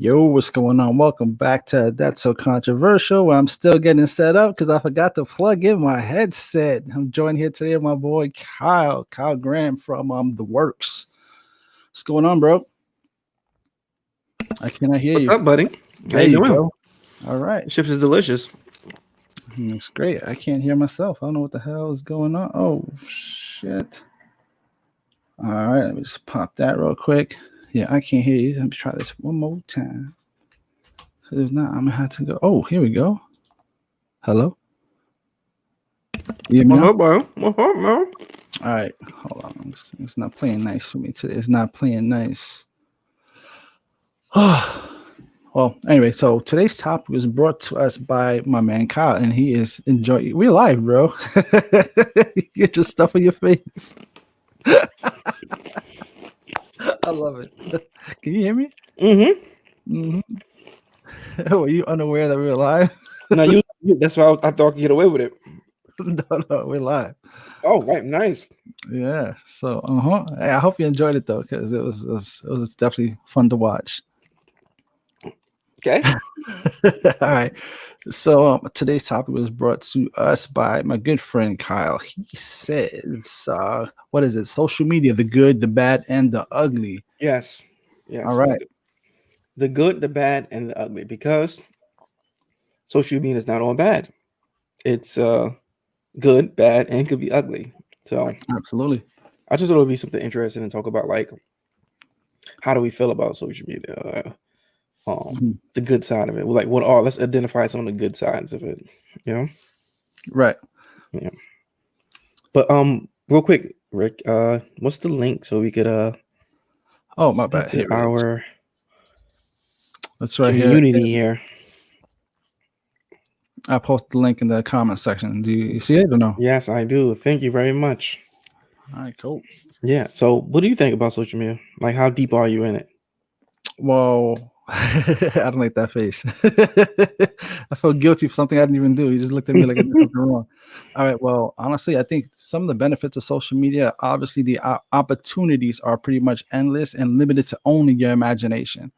Yo, what's going on? Welcome back to That's So Controversial. Where I'm still getting set up because I forgot to plug in my headset. I'm joined here today with my boy Kyle Graham from the Workz. What's going on, bro? I cannot hear What's you. up, buddy? How There you you doing? go. All right, Chips is delicious. it's great. I can't hear myself. I don't know what the hell is going on. Oh shit! All right, let me just pop that real quick. Yeah, I can't hear you. Let me try this one more time. If not, I'm gonna have to go. Oh, here we go. Hello. You hear me What's now? up, bro? What's up, man? All right, hold on. It's not playing nice for me today. It's not playing nice. Well, anyway, so today's topic was brought to us by my man Kyle, and he is enjoying. We're live, bro. You get your stuff on your face. I love it. Can you hear me? Mm-hmm. Were you unaware that we were live? Now that's why I thought I could get away with it. No, we're live. Oh, right, nice. Yeah. So, Hey, I hope you enjoyed it though, because it was definitely fun to watch. Okay. All right. So today's topic was brought to us by my good friend Kyle. He says, "What is it? Social media: the good, the bad, and the ugly." Yes. All Yes. right. The good, the bad, and the ugly. Because social media is not all bad. It's good, bad, and could be ugly. So Absolutely. I just thought it would be something interesting to talk about, like how do we feel about social media? Mhm. The good side of it. Like let's identify some of the good sides of it. You know? Right. Yeah. But real quick, Rick, what's the link so we could Oh, my send bad. Here to it is. our That's right here. community here? I posted the link in the comment section. Do you see it or no? Yes, I do. Thank you very much. All right, cool. Yeah. So what do you think about social media? Like how deep are you in it? Whoa. I don't like that face. I felt guilty for something I didn't even do. He just looked at me like I did something wrong. All right. Well, honestly, I think some of the benefits of social media, obviously, the opportunities are pretty much endless and limited to only your imagination.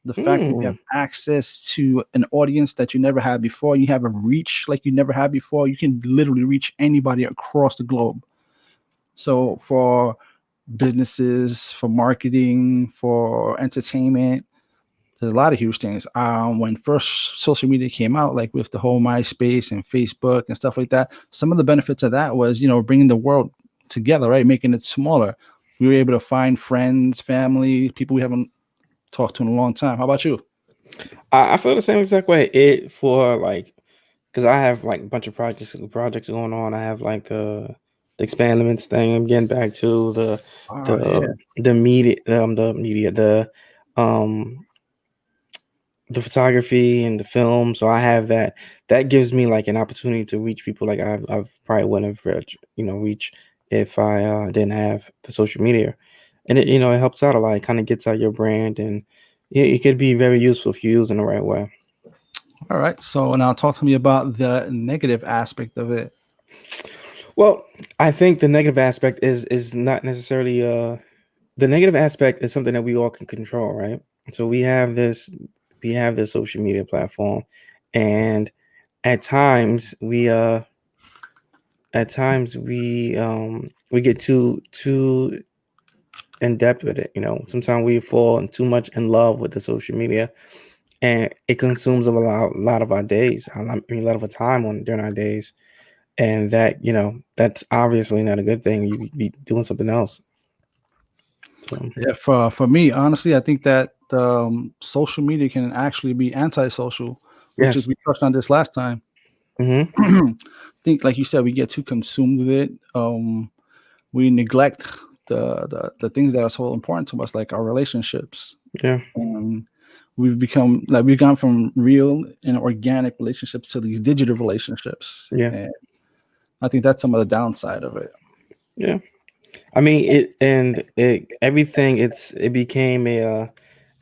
The fact that you have Hmm. access to an audience that you never had before, you have a reach like you never had before. You can literally reach anybody across the globe. So for businesses, for marketing, for entertainment, there's a lot of huge things. When first social media came out, like with the whole MySpace and Facebook and stuff like that, some of the benefits of that was, bringing the world together, right? Making it smaller. We were able to find friends, family, people we haven't talked to in a long time. How about you? I feel the same exact way. It for like because I have like a bunch of projects going on. I have like the expand limits thing. I'm getting back to Oh yeah, the media um the photography and the film. So I have that. That gives me like an opportunity to reach people like I've probably wouldn't have reach if I didn't have the social media, and it helps out a lot. It kind of gets out your brand, and it could be very useful if you use it in the right way. all right. So now talk to me about the negative aspect of it. Well, I think the negative aspect is not necessarily the negative aspect is something that we all can control, right? So we have this social media platform, and at times we get too in depth with it. Sometimes we fall too much in love with the social media, and it consumes a lot of our days. A lot of our time on during our days, and that's obviously not a good thing. You could be doing something else. So Yeah, for me, honestly, I think that social media can actually be antisocial, which is yes. we touched on this last time. Hmm. I think, like you said, we get too consumed with it. We neglect the things that are so important to us, like our relationships. Yeah. And we've gone from real and organic relationships to these digital relationships, Yeah. and I think that's some of the downside of it. Yeah. I mean it, and it everything. It became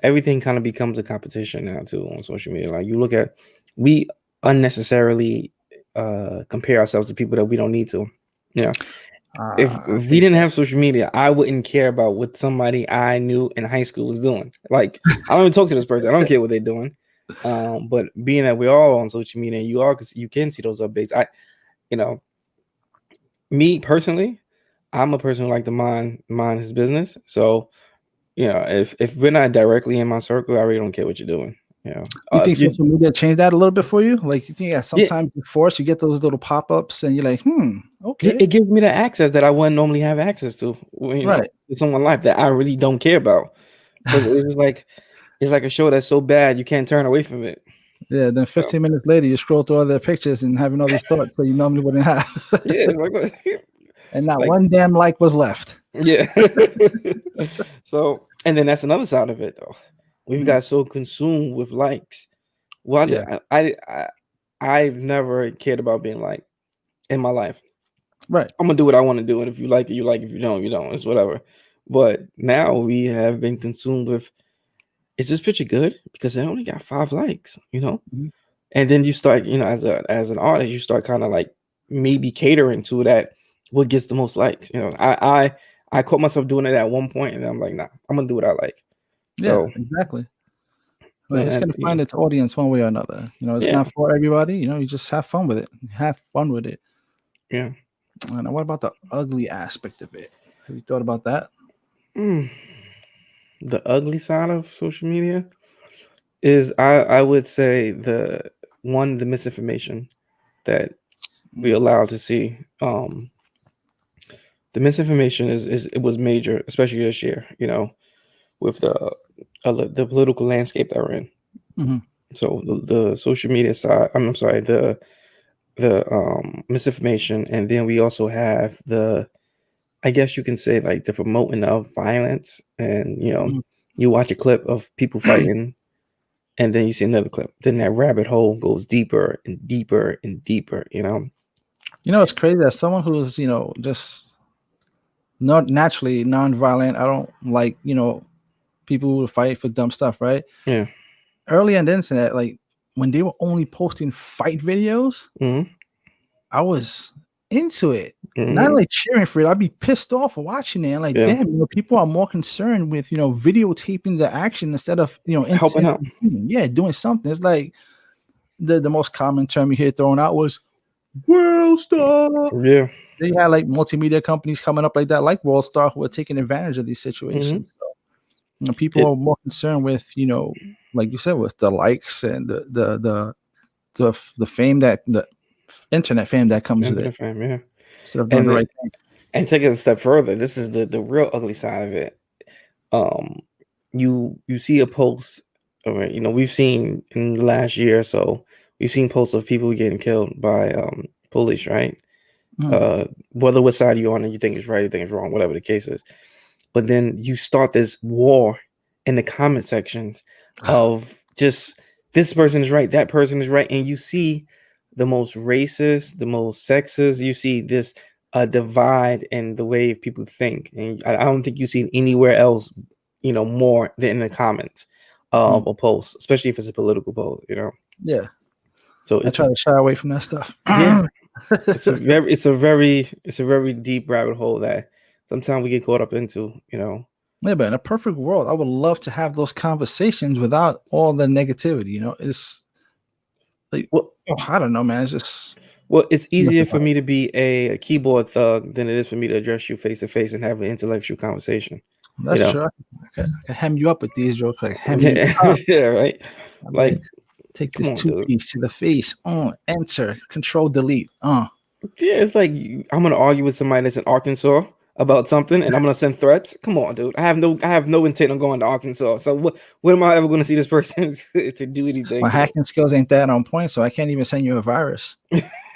everything kind of becomes a competition now too on social media. Like you look at, we unnecessarily compare ourselves to people that we don't need to. Yeah. If we didn't have social media, I wouldn't care about what somebody I knew in high school was doing. Like, I don't even talk to this person. I don't care what they're doing. But being that we're all on social media, and you can see those updates. You know, me personally, I'm a person who like to mind his business. So, if we're not directly in my circle, I really don't care what you're doing. You think If you social media changed that a little bit for you? Like, you think yeah, sometimes you're forced, you get those little pop-ups and you're like, okay. it gives me the access that I wouldn't normally have access to. Right. To someone's life that I really don't care about. But it's just like it's like a show that's so bad you can't turn away from it. Yeah, then So, 15 minutes later, you scroll through all their pictures and having all these thoughts that you normally wouldn't have. yeah, And not like one damn like was left. yeah. So, and then that's another side of it, though. We've got so consumed with likes. Well, Yeah. I've never cared about being liked in my life. Right. I'm gonna do what I want to do, and if you like it, you like it. If you don't, you don't. It's whatever. But now we have been consumed with, is this picture good? Because they only got 5 likes, Mhm. and then you start, as an artist, you start kind of like maybe catering to that. What gets the most likes? I caught myself doing it at one point, and I'm like, nah, I'm gonna do what I like. Yeah, So exactly. Like, it's that's, gonna find its audience one way or another. It's yeah, not for everybody. You just have fun with it. Have fun with it. yeah. And what about the ugly aspect of it? Have you thought about that? Mm. The ugly side of social media is, I would say, the misinformation that we allowed to see. The misinformation is it was major, especially this year. With the political landscape that we're in. Mm-hmm. So the social media side, I'm sorry, the misinformation, and then we also have I guess you can say, like, the promoting of violence, and you watch a clip of people fighting, and then you see another clip, then that rabbit hole goes deeper and deeper and deeper. It's crazy that someone who's, just not naturally non-violent. I don't like, people who fight for dumb stuff, right? Yeah. Early on the internet, like when they were only posting fight videos, Mm-hmm. I was into it. Not Mm-hmm. like cheering for it. I'd be pissed off watching it. And like, Yeah. damn, people are more concerned with, videotaping the action instead of, Helping out. doing something. It's like the most common term you hear thrown out was World Star. Yeah. They had like multimedia companies coming up like that, like World Star, who are taking advantage of these situations. So, people It are more concerned with, like you said, with the likes and the fame, that the internet fame that comes with it, fam, yeah. instead of doing And the then, right thing. and take it a step further. This is the real ugly side of it. Um, you see a post. All right, we've seen in the last year or so, we've seen posts of people getting killed by police, right? Mm. Whether what side you're on and you think it's right, you think it's wrong, whatever the case is. But then you start this war in the comment sections of just, this person is right, that person is right, and you see the most racist, the most sexist. You see this divide in the way people think, and I don't think you see anywhere else, more than in the comments of Mm. a post, especially if it's a political post. Yeah, So I try it's, to shy away from that stuff. yeah, it's a very deep rabbit hole that sometimes we get caught up into. Yeah, but in a perfect world, I would love to have those conversations without all the negativity. It's like, Well, I don't know, man. It's just it's too much easier for about it. me to be a keyboard thug than it is for me to address you face to face and have an intellectual conversation. You That's know, true. I can hem you up with these jokes, like hem you up. yeah, right. I'm Like, like, take come this on, dude. two-piece to the face. Enter, control, delete. Yeah, it's like I'm gonna argue with somebody that's in Arkansas about something, and I'm gonna send threats. Come on, dude. I have no intent on going to Arkansas. So what am I ever gonna see this person to do anything? My hacking skills ain't that on point, so I can't even send you a virus.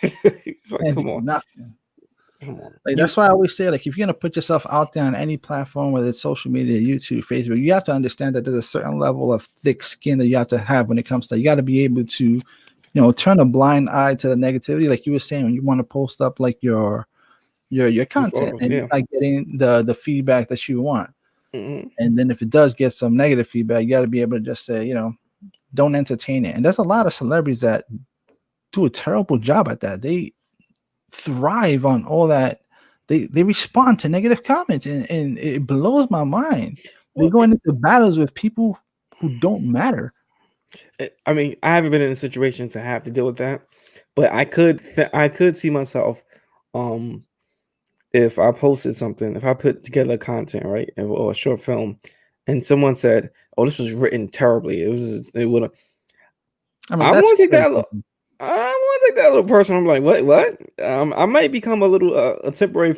It's like, Can't come do on, nothing. come on. Like, that's why I always say, like, if you're gonna put yourself out there on any platform, whether it's social media, YouTube, Facebook, you have to understand that there's a certain level of thick skin that you have to have when it comes to. You got to be able to, turn a blind eye to the negativity, like you were saying, when you want to post up like your content Photos, and yeah. you're not getting the feedback that you want. Mm-hmm. And then if it does get some negative feedback, you got to be able to just say, don't entertain it. And there's a lot of celebrities that do a terrible job at that. They thrive on all that they respond to negative comments, and it blows my mind. They're Well, going into battles with people who don't matter. I mean, I haven't been in a situation to have to deal with that, but I could see myself, um, if I posted something, if I put together content, right, or a short film, and someone said, "Oh, this was written terribly," it would have. I mean, I that's want to take scary that. thinking. I want to take that little person. I'm like, what? I might become a little a temporary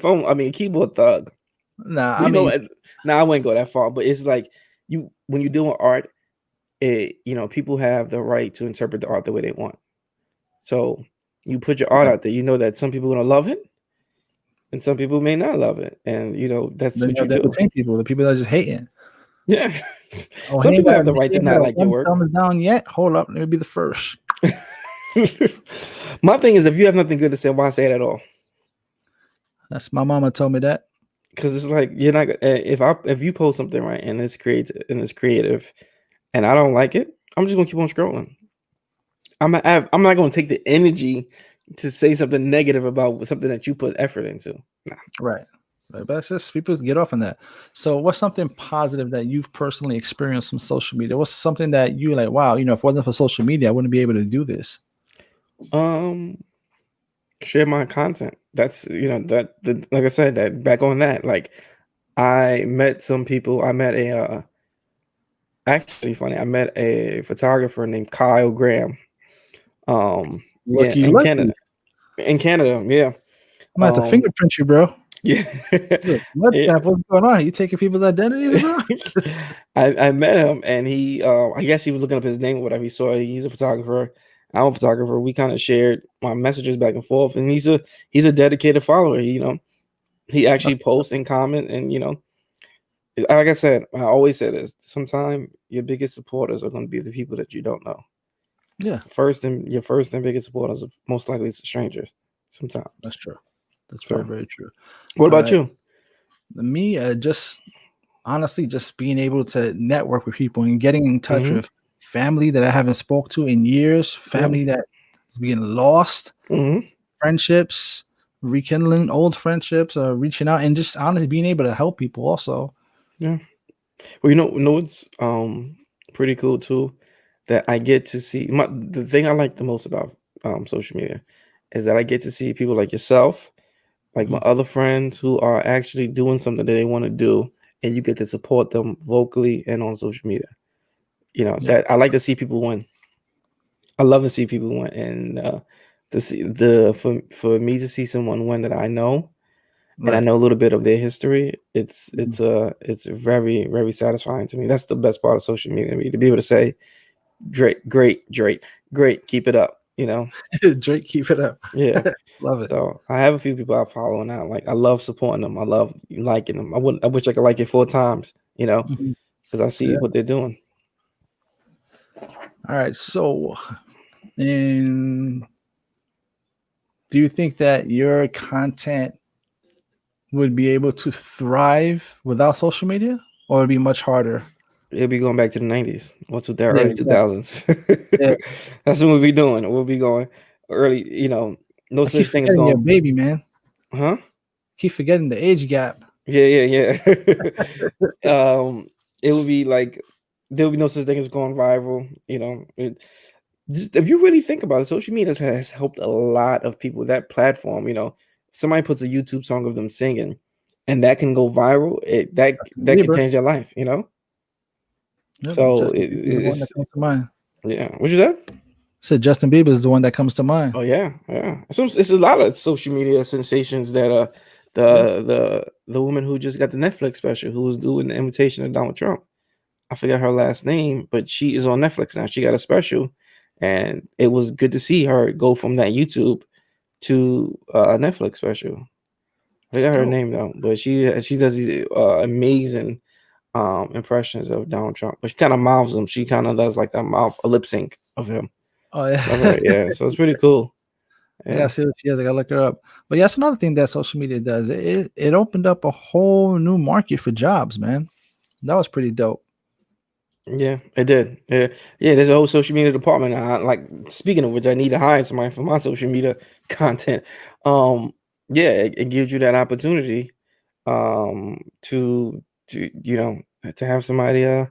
keyboard thug. Nah, But I mean, now I wouldn't go that far. But it's like when you're doing art, people have the right to interpret the art the way they want. So you put your art yeah. out there. You know that some people are gonna love it, and some people may not love it, and that's Then you what you have the do. between people, the people that are just hating. Yeah, Oh, some people have the right he to ain't got not a like your one work. thumbs down yet. Hold up, let me be the first. My thing is, if you have nothing good to say, why say it at all? That's my mama told me that. Because it's like you're not if you post something right and it's creative and I don't like it, I'm just gonna keep on scrolling. I'm not gonna take the energy to say something negative about something that you put effort into. Nah. Right. Right. But it's just people get off on that. So, what's something positive that you've personally experienced from social media? What's something that you like? Wow, if it wasn't for social media, I wouldn't be able to do this. Um, Share my content. That's like I said, that back on that. Like I met some people. I met actually funny. I met a photographer named Kyle Graham. Yeah, Lucky, in lucky. Canada. In Canada, yeah. I'm gonna have to Um, fingerprint you, bro. yeah. Look, what Yeah. the what's going on? You taking people's identities, bro? I met him and he I guess he was looking up his name or whatever. He saw he's a photographer. I'm a photographer. We kind of shared my messages back and forth, and he's a dedicated follower. He actually posts and comment, and like I said, I always say this. Sometimes your biggest supporters are going to be the people that you don't know. Yeah, Your first and biggest supporters are most likely strangers. that's Sometimes. true. That's very, So, very true. what All about right. you? Me, just honestly, just being able to network with people and getting in touch Hmm. with family that I haven't spoke to in years, Yeah. family that is being lost, Hmm. friendships, rekindling old friendships, reaching out and just honestly being able to help people also. Yeah. Well, it's pretty cool too that I get to see the thing I like the most about social media is that I get to see people like yourself, like my Mhm. other friends who are actually doing something that they want to do, and you get to support them vocally and on social media. Yeah, That I like to see people win. I love to see people win, and to see the for me to see someone win that I know and I right. know a little bit of their history, Mhm. it's very, very satisfying to me. That's the best part of social media to me, to be able to say, Drake, great, keep it up. Drake, keep it up. Yeah. Love it. So I have a few people I follow now. Like I love supporting them. I love liking them. I wish I could like it 4 times. Mhm. Because I see Yeah. what they're doing. All right. So, and do you think that your content would be able to thrive without social media, or would it be much harder? It'll be going back to the 90s. What's with that Yeah, early exactly. 2000s? Yeah. That's what we'll be doing. We'll be going early. No I keep such thing as forgetting your going, baby, man. huh? Keep forgetting the age gap. Yeah. It would be like there would be no such thing as going viral. If you really think about it, social media has helped a lot of people. That platform, somebody puts a YouTube song of them singing, and that can go viral. That can Bieber. change your life. Yep. So Justin Bieber is the one that it's comes to mind. yeah. What you said? Said Justin Bieber is the one that comes to mind. Oh yeah. It's a lot of social media sensations that Yeah. the woman who just got the Netflix special who was doing the imitation of Donald Trump. I forgot her last name, but she is on Netflix now. She got a special, and it was good to see her go from that YouTube to a Netflix special. I It's forgot her dope. name though, but she does these amazing impressions of Donald Trump. But she kind of mouths him. She kind of does like a lip sync of him. Oh Love yeah. her, yeah. So it's pretty cool. I Yeah, gotta see what she is. I gotta look her up. But yeah, that's another thing that social media does. It opened up a whole new market for jobs, man. That was pretty dope. yeah, it did. Yeah. There's a whole social media department. Like speaking of which, I need to hire somebody for my social media content. Um, Yeah, it gives you that opportunity to have somebody to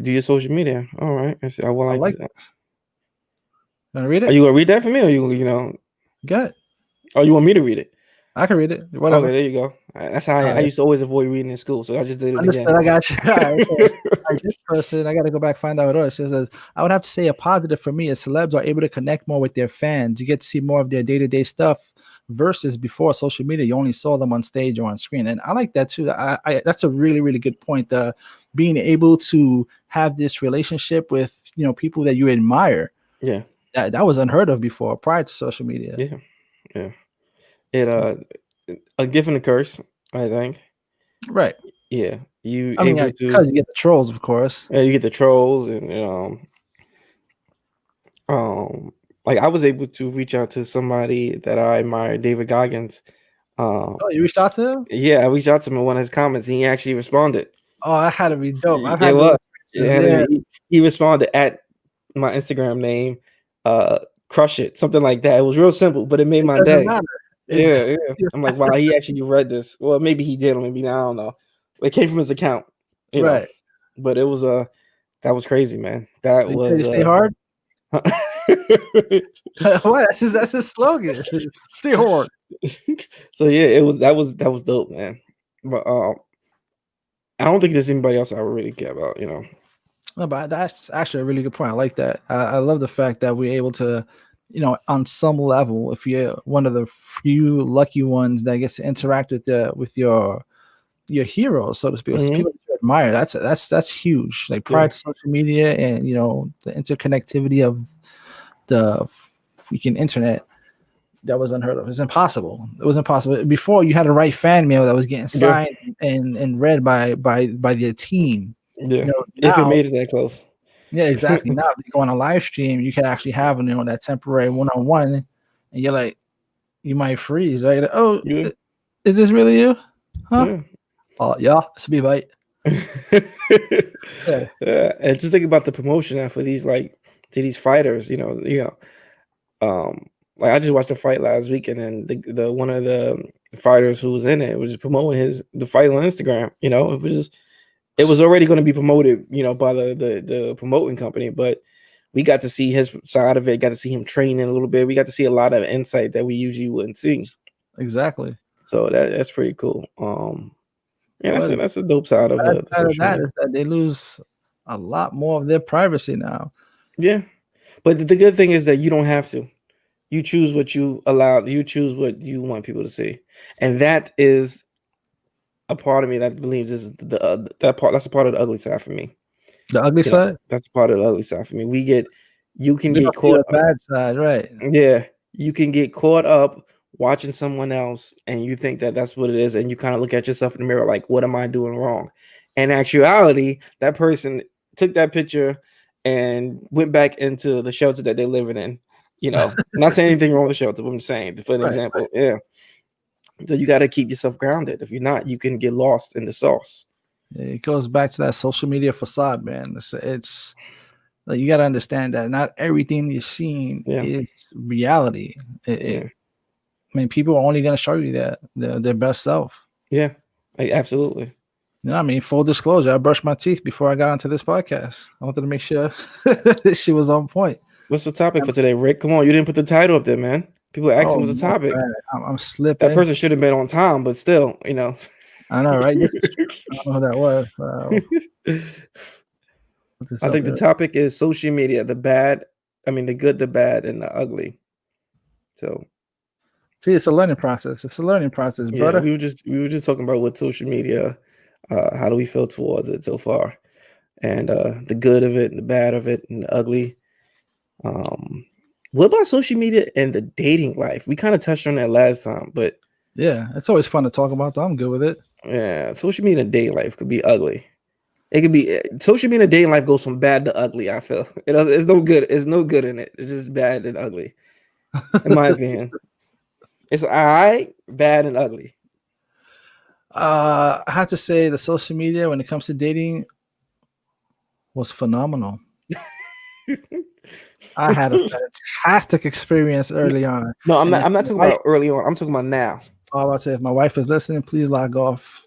do your social media. All right. I would I like like to. this. Gonna read Are it? you gonna read that for me, or you? Good. Oh, you want me to read it? I can read it. Okay, Whatever. there you go. That's how I All right. used to always avoid reading in school, so I just did it again. Understood. I got you. All right. So, all right, this person, I got to go back find out what it was. She says, I would have to say a positive for me is celebs are able to connect more with their fans. You get to see more of their day to day stuff versus before social media. You only saw them on stage or on screen, and I like that too. That's a really really good point. Being able to have this relationship with people that you admire Yeah, that was unheard of before prior to social media. yeah, yeah. It a gift and a curse, I think. Right. Yeah, you I mean, able because to. you get the trolls, of course. You get the trolls and um like I was able to reach out to somebody that I admire, David Goggins. Um, Oh, you reached out to them? yeah, I reached out to him in one of his comments. And he actually responded. Oh, that had to be dope. I've It had those was. It experiences. had to Yeah, be. He responded at my Instagram name, crush it, something like that. It was real simple, but it made it my doesn't day. matter. It Yeah, yeah. I'm like, wow, he actually read this. Well, maybe he did, or maybe not, I don't know. It came from his account, you know. right. But it was that was crazy, man. That You said was you stay hard. What? That's his slogan. Stay hard. so yeah, that was dope, man. But I don't think there's anybody else I would really care about, you know. No, but that's actually a really good point. I like that. I love the fact that we're able to, on some level, if you're one of the few lucky ones that gets to interact with your heroes, so to speak, or Hmm. people that you admire. That's huge. Like prior Yeah, to social media and the interconnectivity of the freaking internet, that was unheard of. It's impossible. It was impossible. Before you had to write fan mail that was getting yeah, signed and read by the team. yeah. If it Now, made it that close. yeah, exactly. Now you go on a live stream, you can actually have that temporary one on one, and you're like, you might freeze, right? Like, oh, Yeah, is this really you? Huh? yeah. Oh, yeah, it's me, mate. Yeah, Yeah, and just think about the promotion now for these to these fighters, like I just watched a fight last week, and then the one of the fighters who was in it was promoting the fight on Instagram. It was already going to be promoted, by the promoting company, but we got to see his side of it, got to see him training a little bit. We got to see a lot of insight that we usually wouldn't see. exactly. So that's pretty cool. Yeah, that's But a, that's a dope side of bad the side of social that media. is that they lose a lot more of their privacy now. Yeah, but the good thing is that you don't have to. You choose what you allow. You choose what you want people to see, and that is a part of me that believes is that part. That's a part of the ugly side for me. The ugly side, That's a part of the ugly side for me. You can we get don't see caught the up. bad side, right? Yeah, you can get caught up watching someone else, and you think that that's what it is, and you kind of look at yourself in the mirror like, "What am I doing wrong?" In actuality, that person took that picture and went back into the shelter that they're living in. Not saying anything wrong with the shelter, but I'm saying for an Right. example, yeah. So you got to keep yourself grounded. If you're not, you can get lost in the sauce. It goes back to that social media facade, man. It's like you got to understand that not everything you're seeing Yeah, is reality. yeah, I mean, people are only going to show you their best self. yeah. Absolutely. You know what I mean? Full disclosure, I brushed my teeth before I got onto this podcast. I wanted to make sure she was on point. What's the topic for today, Rick? Come on, you didn't put the title up there, man. People are asking Oh, what's the my topic. bad. I'm That slipping. person should have been on time, but still. I know, right? This is true. I don't know who that was. Put this I up think the there. topic is social media, the good, the bad, and the ugly. So See, it's a learning process. It's a learning process, yeah, brother. we were just talking about what social media, how do we feel towards it so far, and the good of it, and the bad of it, and the ugly. Um, what about social media and the dating life? We kind of touched on that last time, but Yeah, it's always fun to talk about, though. I'm good with it. yeah, social media and dating life could be ugly. It could be social media and dating life goes from bad to ugly. I feel it's no good. It's no good in it. It's just bad and ugly, in my opinion. It's all right, bad and ugly. I have to say the social media when it comes to dating was phenomenal. I had a fantastic experience early on. No, I'm And not. if I'm not my talking wife, about early on. I'm talking about now. I would say if my wife is listening, please log off.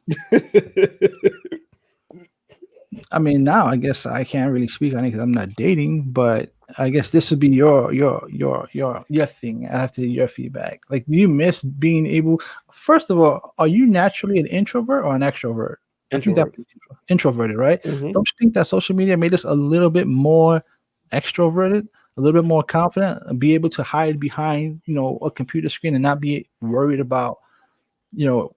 I mean, now I guess I can't really speak on it because I'm not dating, but I guess this would be your thing. I have to hear your feedback. Like, do you miss being able? First of all, are you naturally an introvert or an extrovert? I think Introvert. definitely introverted, right? Hmm. Don't you think that social media made us a little bit more extroverted, a little bit more confident, and be able to hide behind, a computer screen and not be worried about, you know,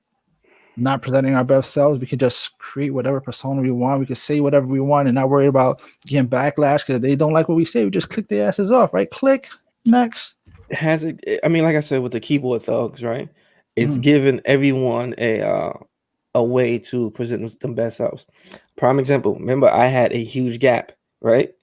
not presenting our best selves. We can just create whatever persona we want. We can say whatever we want and not worry about getting backlash because they don't like what we say. We just click their asses off, right? Click next. Has it? I mean, like I said, with the keyboard thugs, right? It's Mm, given everyone a way to present them best selves. Prime example. Remember, I had a huge gap, right?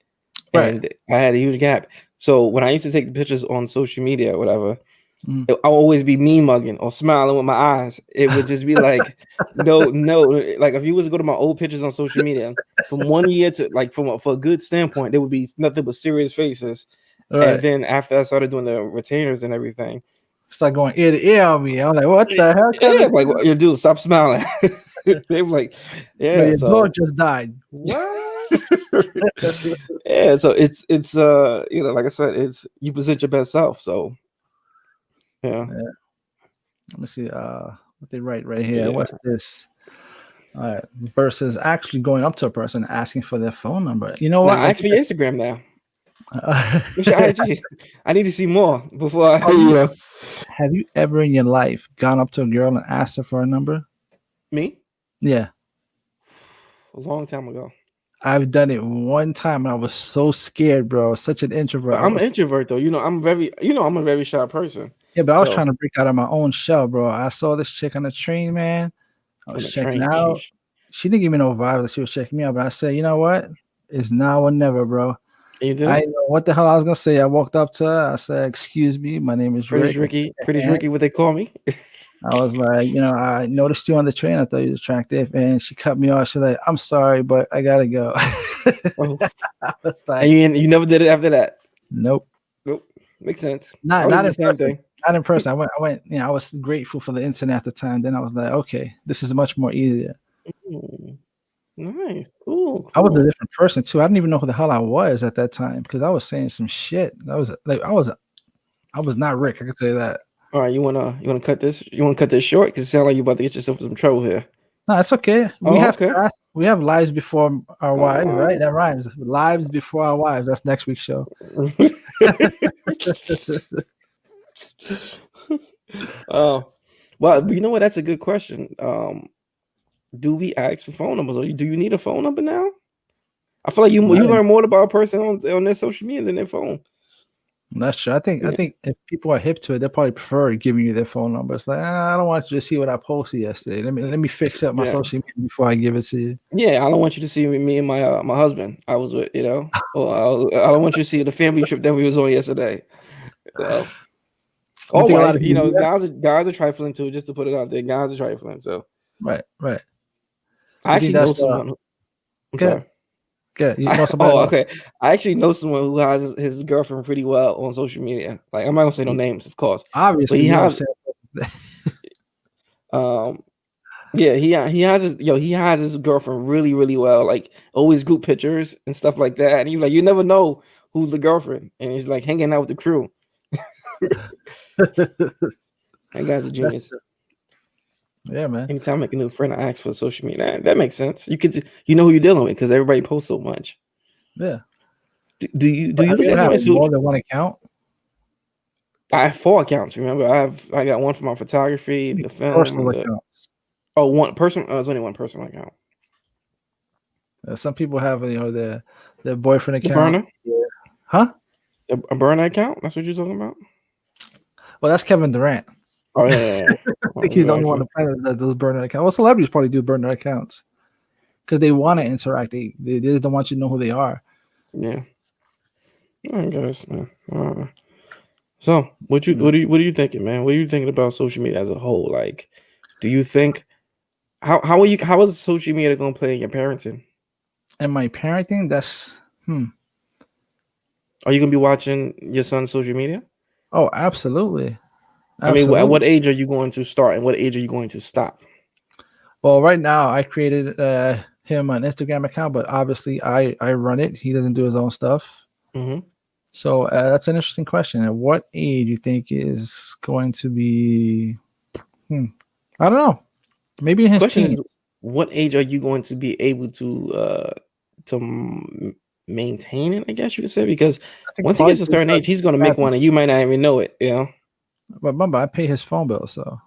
right. And I had a huge gap. So when I used to take the pictures on social media or whatever, Mm. I'll always be mean mugging or smiling with my eyes. It would just be like, no, no. Like if you was to go to my old pictures on social media from 1 year to like for a good standpoint, there would be nothing but serious faces. And Right. then after I started doing the retainers and everything, It's like going ear to ear on me. I'm like, what the hell, yeah, cousin? like what you do, stop smiling. They were like, No, yeah, your dog so just died. What? yeah, so it's like I said, it's you present your best self. So yeah, Yeah. Let me see. What they write right here. yeah. What's this? All right. Versus actually going up to a person and asking for their phone number. You know Now what? I ask think for your Instagram now. that, What's your IG? I need to see more before I, are you have you ever in your life gone up to a girl and asked her for a number? me Yeah. a long time ago. I've done it one time and I was so scared, bro. I was such an introvert. But I I'm an was introvert though. I'm a very shy person. Yeah, but I was So trying to break out of my own shell, bro. I saw this chick on the train, man. I was on the checking train, out. sheesh. She didn't give me no vibe that she was checking me out, but I said, you know what? It's now or never, bro. And you did I it? didn't know what the hell I was gonna say. I walked up to her. I said, "Excuse me, my name is Pretty Rick." Ricky, Her pretty hand. Ricky, what they call me. I was like, I noticed you on the train. I thought you was attractive, and she cut me off. She's like, "I'm sorry, but I gotta go." Oh, I was and like, you never did it after that. "Nope, Nope, makes sense. I not would do not the in same person. thing. Not in person." I went. I was grateful for the internet at the time. Then I was like, "Okay, this is much more easier." Ooh, nice, cool, I was a cool. different person too. I didn't even know who the hell I was at that time because I was saying some shit. I was not Rick. I can tell you that. All right, you wanna cut this? You wanna cut this short? Because it sounds like you about to get yourself in some trouble here. No, it's okay. We Oh, have okay. we have lives before our wives, right? Uh, That rhymes. Lives before our wives. That's next week's show. oh, well, you know what? That's a good question. Do we ask for phone numbers, or do you need a phone number now? I feel like you Right. learn more about a person on their social media than their phone. That's true. I Yeah, think if people are hip to it, they probably prefer giving you their phone number. It's like, I don't want you to see what I posted yesterday. Let me fix up my yeah, social media before I give it to you. yeah. I don't want you to see me and my husband. I was with, or I don't want you to see the family trip that we was on yesterday. So, You or think a lot wife, of people do that? guys are trifling too. Just to put it out there, guys are trifling. So, Right, right. I You think actually know that's someone. I'm good? sorry. Good. You know somebody Oh, what? okay. I actually know someone who has his girlfriend pretty well on social media. Like I'm not gonna say no names, of course, but Obviously, he you don't has. say Um, yeah, he has his girlfriend really really well. Like always group pictures and stuff like that. And you like you never know who's the girlfriend, and he's like hanging out with the crew. That guy's a That's genius. yeah, man. Anytime I make a new friend, I ask for social media. That makes sense. You know who you're dealing with because everybody posts so much. Yeah. Do But you have look you at ever had somebody's more than one account? I have 4 accounts. Remember, I got one for my photography, the Personal film, the account. one person. It's only one personal account. Some people have their boyfriend The account. burner, Yeah. Huh? a burner account. That's what you're talking about. Well, that's Kevin Durant. Oh yeah, I yeah, yeah. think Oh, he's the only one exactly. on the planet that does burner accounts. Well, celebrities probably do burner accounts because they want to interact. They just don't want you to know who they are. Yeah. All right, guys. Man. So, Mm. what are you thinking, man? What are you thinking about social media as a whole? Like, do you think how is social media going to play in your parenting? And my parenting, that's Are you gonna be watching your son's social media? Oh, absolutely. I mean, at Absolutely. what age are you going to start, and what age are you going to stop? Well, right now I created him an Instagram account, but obviously I run it. He doesn't do his own stuff. Mm-hmm. So that's an interesting question. At what age you think is going to be? Hmm, I don't know. Maybe in his Question is, teens. what age are you going to be able to maintain it? I guess you could say, because I think once he probably gets a till he certain age, starts he's going to make grabbing. one, and you might not even know it. You know, But remember, I pay his phone bill, so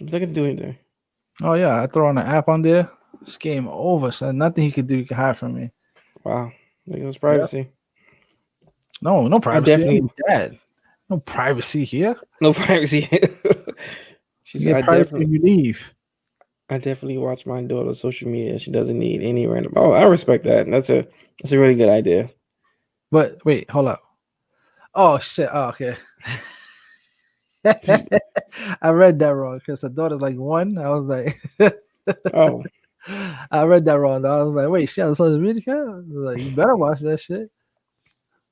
look at doing there. oh yeah, I throw on an app on there. It's game over. So nothing he could do he could hide from me. Wow, look at his Yeah. privacy. No, no I privacy. I'm definitely your dad. No privacy here. no privacy. You She's. get privacy when you leave. I definitely watch my daughter's social media. She doesn't need any random. Oh, I respect that. That's a really good idea. But wait, hold up. Oh shit. Oh, okay. I read that wrong because the daughter's like one. I was like, Oh, I read that wrong. I was like, wait, she has a social media account? I was like, you better watch that shit.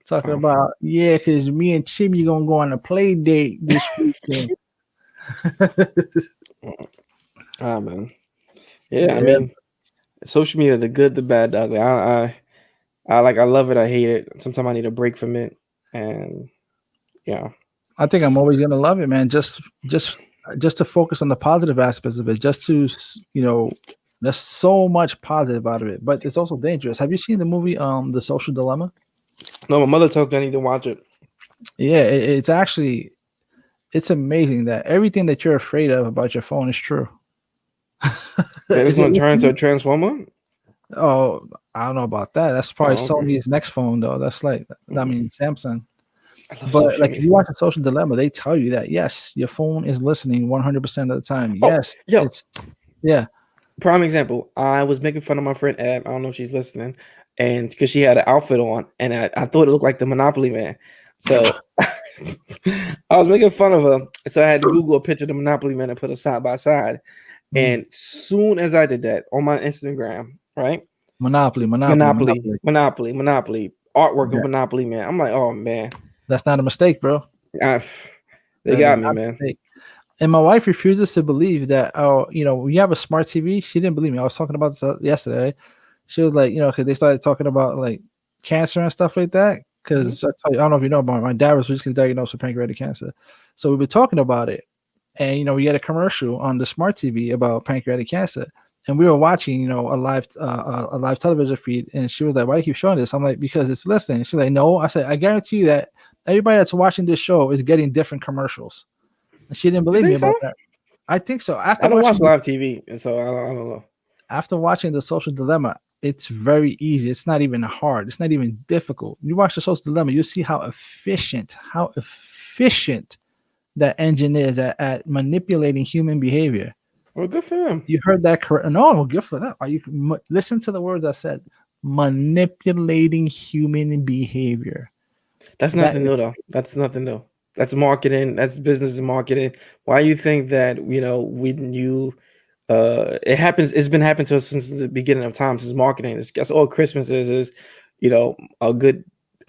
Talking wow. about, yeah, because me and Chimmy gonna go on a play date this weekend. Ah, man. Yeah, I Yeah, mean, social media, the good, the bad, the ugly. I love it. I hate it. Sometimes I need a break from it, and yeah. I think I'm always gonna love it, man. Just to focus on the positive aspects of it. Just to there's so much positive out of it, but it's also dangerous. Have you seen the movie The Social Dilemma? No, my mother tells me I need to watch it. Yeah, it's actually it's amazing that everything that you're afraid of about your phone is true. That it's Is it going to with turn into you? a transformer. Oh, I don't know about that. That's probably Oh, okay. Sony's next phone though. That's like I Mm, mean Samsung. I love But social like if media. you watch a social dilemma, they tell you that yes, your phone is listening 100% of the time. Oh, Yes, yo, it's yeah. prime example. I was making fun of my friend Ab. I don't know if she's listening, and because she had an outfit on, and I thought it looked like the Monopoly man. So I was making fun of her. So I had to Google a picture of the Monopoly man and put it side by side. Mm. And soon as I did that on my Instagram, right? Monopoly, Monopoly, Monopoly, Monopoly. Monopoly, Monopoly, artwork of That, Monopoly man. I'm like, oh man, that's not a mistake, bro. I, they That is got me, not a man. mistake. And my wife refuses to believe that. Oh, when you have a smart TV, she didn't believe me. I was talking about this yesterday. She was like, because they started talking about like cancer and stuff like that. Mhm. Because I don't know if you know, but my dad was recently diagnosed with pancreatic cancer. So we were talking about it, and we had a commercial on the smart TV about pancreatic cancer, and we were watching, a live television feed, and she was like, "Why do you keep showing this?" I'm like, "Because it's listening." She's like, "No," I said, "I guarantee you that everybody that's watching this show is getting different commercials." And she didn't You believe me think so? about that. I think so. I don't watch live TV, and so I don't know. After watching the Social Dilemma, it's very easy. It's not even hard. It's not even difficult. You watch the Social Dilemma, you see how efficient that engine is at manipulating human behavior. Well, good for them. You heard that correct? No, good for that. Listen to the words I said. Manipulating human behavior. That's That nothing is, new, though. That's nothing new. That's marketing. That's business and marketing. Why you think that when you it happens? It's been happening to us since the beginning of time. Since marketing, that's all Christmas is a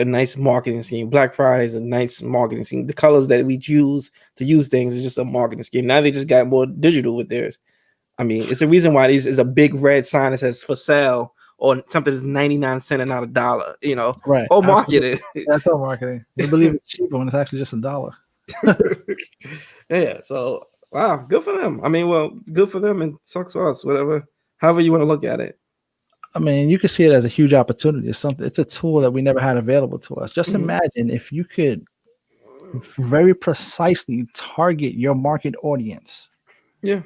a nice marketing scheme. Black Friday is a nice marketing scheme. The colors that we choose to use things is just a marketing scheme. Now they just got more digital with theirs. I mean, it's a reason why these is a big red sign that says for sale or something is 99 cents and not a dollar. right. All Absolutely. marketing. That's all marketing. They believe it's cheaper when it's actually just $1. Yeah. So wow, good for them. I mean, well, good for them and sucks for us. Whatever, however you want to look at it. I mean, you could see it as a huge opportunity. It's a tool that we never had available to us. Just Mhm. imagine if you could very precisely target your market audience. Yeah.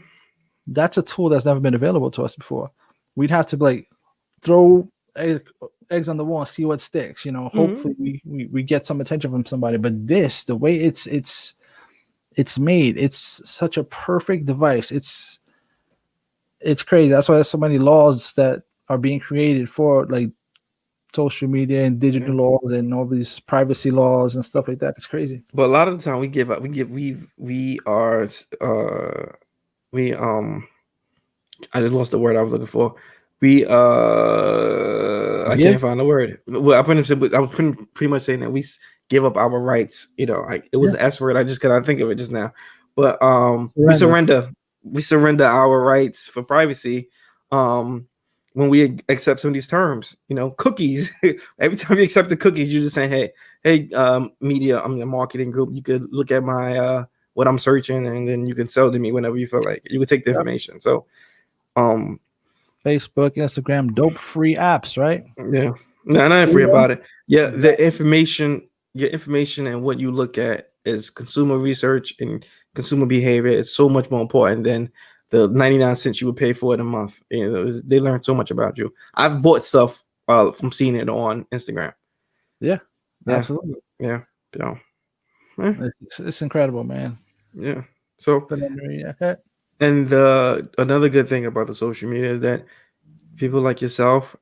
That's a tool that's never been available to us before. We'd have to like throw eggs on the wall and see what sticks. Mhm. Hopefully we get some attention from somebody. But the way it's made, it's such a perfect device. It's crazy. That's why there's so many laws that are being created for like social media and Yeah. digital laws and all these privacy laws and stuff like that. It's crazy. But a lot of the time we give up. We are we I just lost the word I was looking for. We I Yeah. can't find the word. Well, I was pretty much saying that we give up our rights. Like it was Yeah. the S word. I just cannot think of it just now. But Surrender. we surrender our rights for privacy. Um, when we accept some of these terms, cookies. Every time you accept the cookies, you're just saying, hey, media. I'm the marketing group. You could look at my what I'm searching, and then you can sell to me whenever you feel like. You could take the Yep. information. So, um, Facebook, Instagram, dope free apps, right? yeah. No, not free Freedom. about it. Yeah, the Exactly. information, your information and what you look at is consumer research and consumer behavior is so much more important than the 99 cents you would pay for it a month. They learn so much about you. I've bought stuff from seeing it on Instagram. Yeah. Yeah, Absolutely. yeah, yeah, yeah. It's incredible, man. Yeah. So, Okay. and another good thing about the social media is that people like yourself,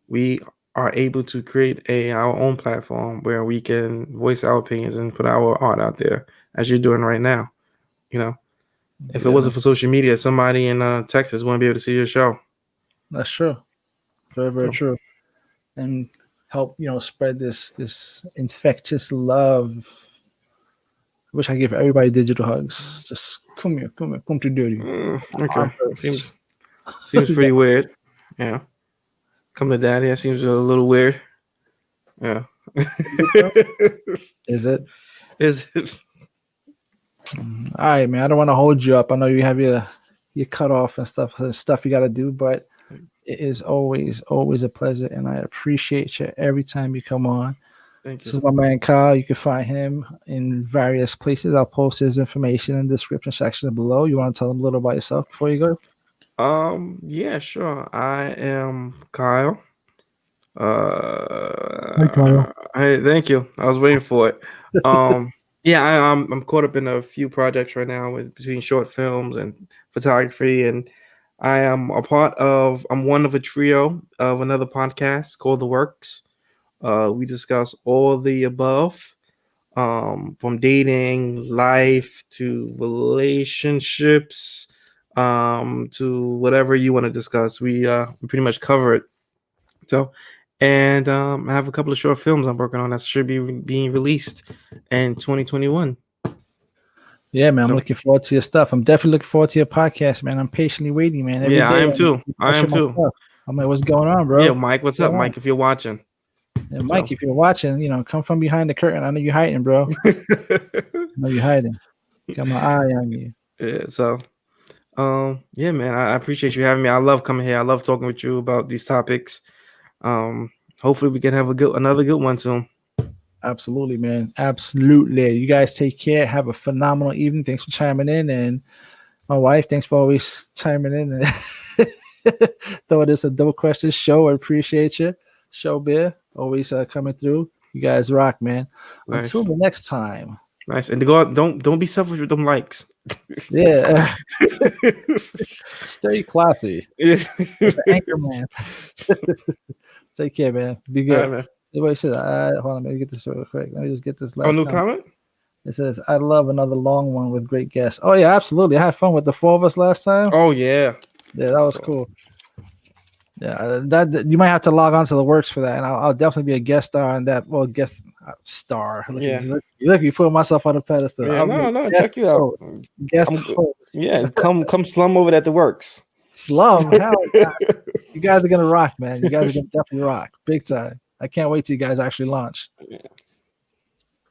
we are able to create our own platform where we can voice our opinions and put our art out there, as you're doing right now. You know, if it Yeah, man. wasn't for social media, somebody in Texas wouldn't be able to see your show. That's true. Very, very So, true. And help, spread this infectious love. I wish I could give everybody digital hugs. Just come here, come to dirty. okay, seems pretty weird. Yeah, come to daddy. That seems a little weird. Yeah. Is it? Is it? All right, man. I don't want to hold you up. I know you have your cutoff and stuff you got to do, but it is always a pleasure, and I appreciate you every time you come on. Thank This you. is my man Kyle. You can find him in various places. I'll post his information in the description section below. You want to tell them a little about yourself before you go? Yeah, sure. I am Kyle. Hi, Kyle. Hey, thank you. I was waiting for it. Um, yeah, I'm caught up in a few projects right now between short films and photography, and I'm one of a trio of another podcast called The Workz. We discuss all the above, from dating, life to relationships, to whatever you want to discuss. We pretty much cover it. So, and I have a couple of short films I'm working on that should be being released in 2021. Yeah, man. I'm So, looking forward to your stuff. I'm definitely looking forward to your podcast, man. I'm patiently waiting, man. Every yeah, I day am I'm too. I am pushing too. myself. I'm like, what's going on, Yeah, bro? Mike, what's What's up, going on? Mike? If you're watching, And Mike, so. if you're watching, come from behind the curtain. I know you're hiding, bro. I know you're hiding. Got my eye on you. Yeah, so yeah, man, I appreciate you having me. I love coming here. I love talking with you about these topics. Um, hopefully we can have another good one soon. Absolutely, man. Absolutely. You guys take care. Have a phenomenal evening. Thanks for chiming in. And my wife, thanks for always chiming in and throwing this a double question show. I appreciate you. Show beer, always coming through. You guys rock, man. Until Nice, the next time. nice, and to go out, don't be selfish with them likes. Yeah. Stay classy. Yeah. The anchor man. Take care, man. Be All good. right, man. Everybody said, hold on, let me get this real quick. Let me just get this Oh, last new comment. comment? It says, I love another long one with great guests. Oh, yeah, absolutely. I had fun with the four of us last time. Oh yeah. Yeah, that was cool. Yeah, that you might have to log on to the Workz for that, and I'll definitely be a guest star on that. Well, guest star. Yeah. Look, you put myself on a pedestal. Yeah, I'll be a no, guest check you out. host. Guest I'm host. yeah, come slum over at the Workz. Slum. Hell, yeah. You guys are gonna rock, man. You guys are gonna definitely rock, big time. I can't wait till you guys actually launch. Yeah.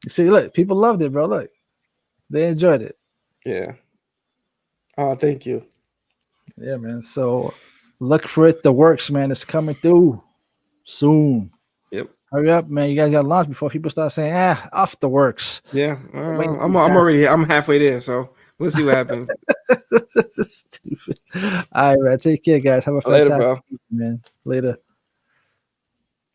You see, look, people loved it, bro. Look, they enjoyed it. Yeah. Oh, thank you. Yeah, man. So look for it. The Workz, man. It's coming through soon. Yep. Hurry up, man. You guys got to launch before people start saying, off the Workz. Yeah. Waiting I'm for that. already I'm halfway there, so we'll see what happens. Stupid. All right, man. Take care, guys. Have a Later, fantastic bro. week, man. Later.